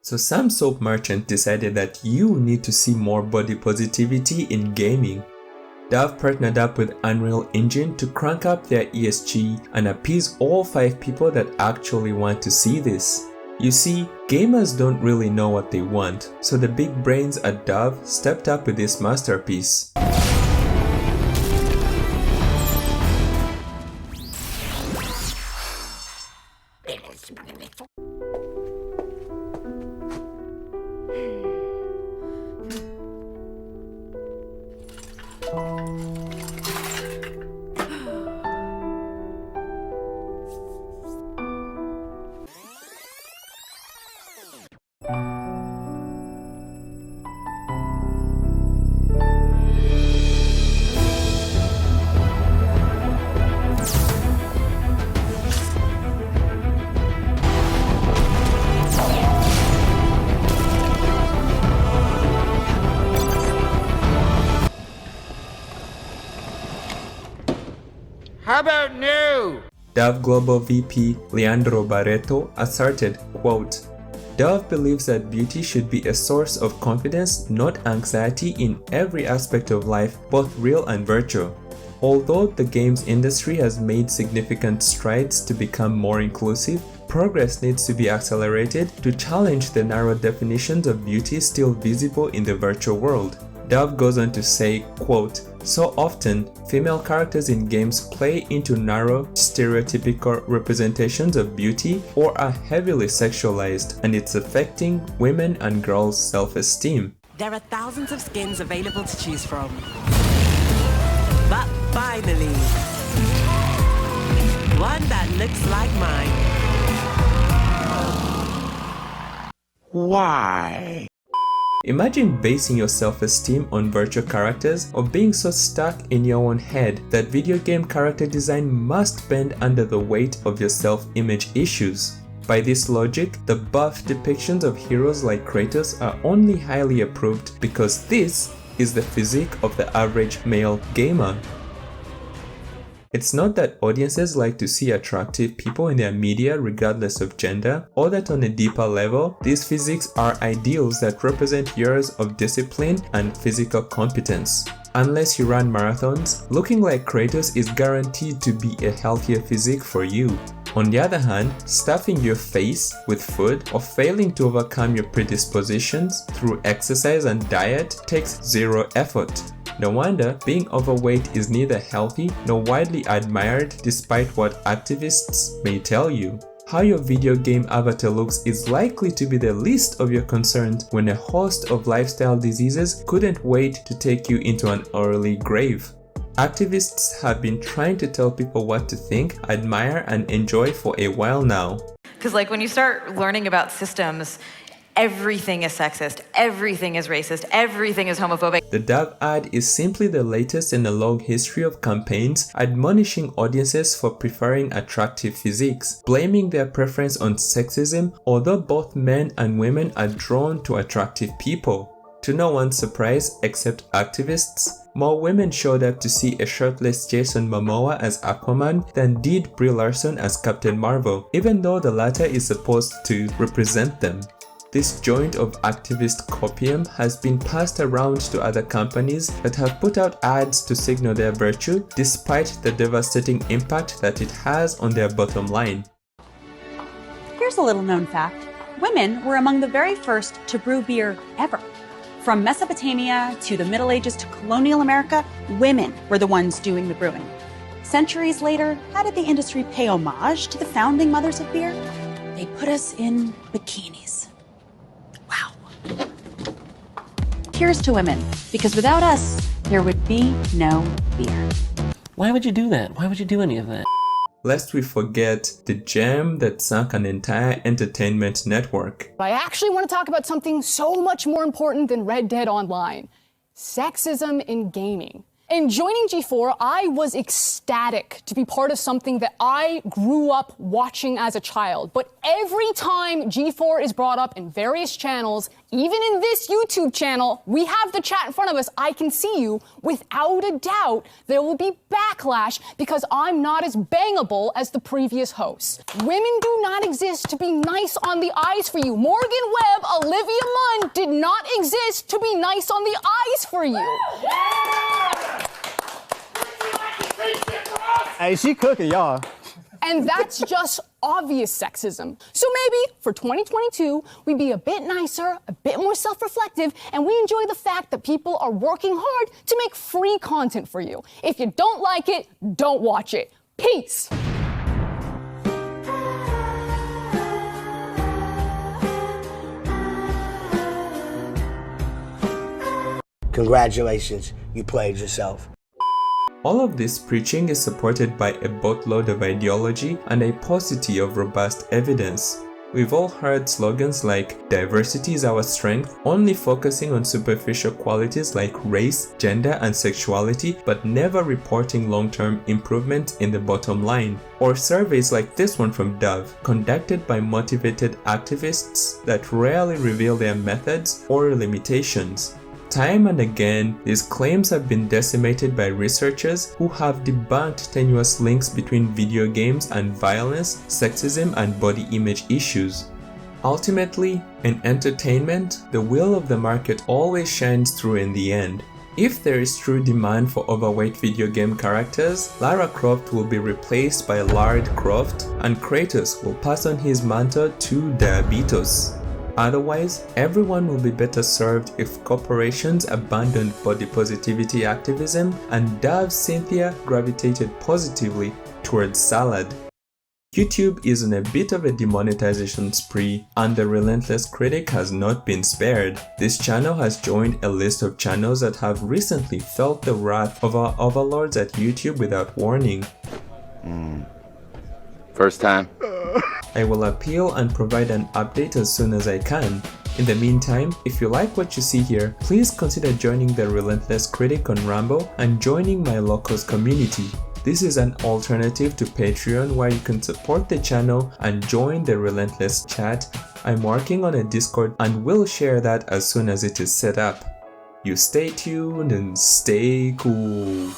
So some soap merchant decided that you need to see more body positivity in gaming. Dove partnered up with Unreal Engine to crank up their ESG and appease all 5 people that actually want to see this. You see, gamers don't really know what they want, so the big brains at Dove stepped up with this masterpiece. How about new? Dove Global VP Leandro Barreto asserted, quote, Dove believes that beauty should be a source of confidence, not anxiety, in every aspect of life, both real and virtual. Although the games industry has made significant strides to become more inclusive, progress needs to be accelerated to challenge the narrow definitions of beauty still visible in the virtual world. Dove goes on to say, quote, so often, female characters in games play into narrow, stereotypical representations of beauty or are heavily sexualized, and it's affecting women and girls' self-esteem. There are thousands of skins available to choose from. But finally, one that looks like mine. Why? Imagine basing your self-esteem on virtual characters or being so stuck in your own head that video game character design must bend under the weight of your self-image issues. By this logic, the buff depictions of heroes like Kratos are only highly approved because this is the physique of the average male gamer. It's not that audiences like to see attractive people in their media regardless of gender, or that on a deeper level, these physiques are ideals that represent years of discipline and physical competence. Unless you run marathons, looking like Kratos is guaranteed to be a healthier physique for you. On the other hand, stuffing your face with food or failing to overcome your predispositions through exercise and diet takes zero effort. No wonder being overweight is neither healthy nor widely admired despite what activists may tell you. How your video game avatar looks is likely to be the least of your concerns when a host of lifestyle diseases couldn't wait to take you into an early grave. Activists have been trying to tell people what to think, admire, and enjoy for a while now. Because when you start learning about systems, everything is sexist, everything is racist, everything is homophobic. The Dove ad is simply the latest in a long history of campaigns admonishing audiences for preferring attractive physiques, blaming their preference on sexism, although both men and women are drawn to attractive people. To no one's surprise, except activists, more women showed up to see a shirtless Jason Momoa as Aquaman than did Brie Larson as Captain Marvel, even though the latter is supposed to represent them. This joint of activist copium has been passed around to other companies that have put out ads to signal their virtue despite the devastating impact that it has on their bottom line. Here's a little known fact. Women were among the very first to brew beer ever. From Mesopotamia to the Middle Ages to colonial America, women were the ones doing the brewing. Centuries later, how did the industry pay homage to the founding mothers of beer? They put us in bikinis. Wow. Here's to women, because without us, there would be no beer. Why would you do that? Why would you do any of that? Lest we forget the gem that sunk an entire entertainment network. I actually want to talk about something so much more important than Red Dead Online. Sexism in gaming. In joining G4, I was ecstatic to be part of something that I grew up watching as a child. But every time G4 is brought up in various channels, even in this YouTube channel, we have the chat in front of us. I can see you. Without a doubt, there will be backlash because I'm not as bangable as the previous hosts. Women do not exist to be nice on the eyes for you. Morgan Webb Olivia Munn did not exist to be nice on the eyes for you. Hey, she cooking, y'all. And that's just obvious sexism. So maybe for 2022, we be a bit nicer, a bit more self-reflective, and we enjoy the fact that people are working hard to make free content for you. If you don't like it, don't watch it. Peace. Congratulations, you played yourself. All of this preaching is supported by a boatload of ideology and a paucity of robust evidence. We've all heard slogans like "diversity is our strength," only focusing on superficial qualities like race, gender, and sexuality, but never reporting long-term improvement in the bottom line. Or surveys like this one from Dove, conducted by motivated activists that rarely reveal their methods or limitations. Time and again, these claims have been decimated by researchers who have debunked tenuous links between video games and violence, sexism, and body image issues. Ultimately, in entertainment, the will of the market always shines through in the end. If there is true demand for overweight video game characters, Lara Croft will be replaced by Lara Croft, and Kratos will pass on his mantle to Diabetes. Otherwise, everyone will be better served if corporations abandoned body positivity activism and Dove Cynthia gravitated positively towards salad. YouTube is on a bit of a demonetization spree, and the relentless critic has not been spared. This channel has joined a list of channels that have recently felt the wrath of our overlords at YouTube without warning. First time. I will appeal and provide an update as soon as I can. In the meantime, if you like what you see here, please consider joining the Relentless Critic on Rumble and joining my Locals community. This is an alternative to Patreon where you can support the channel and join the Relentless chat. I'm working on a Discord and will share that as soon as it is set up. You stay tuned and stay cool.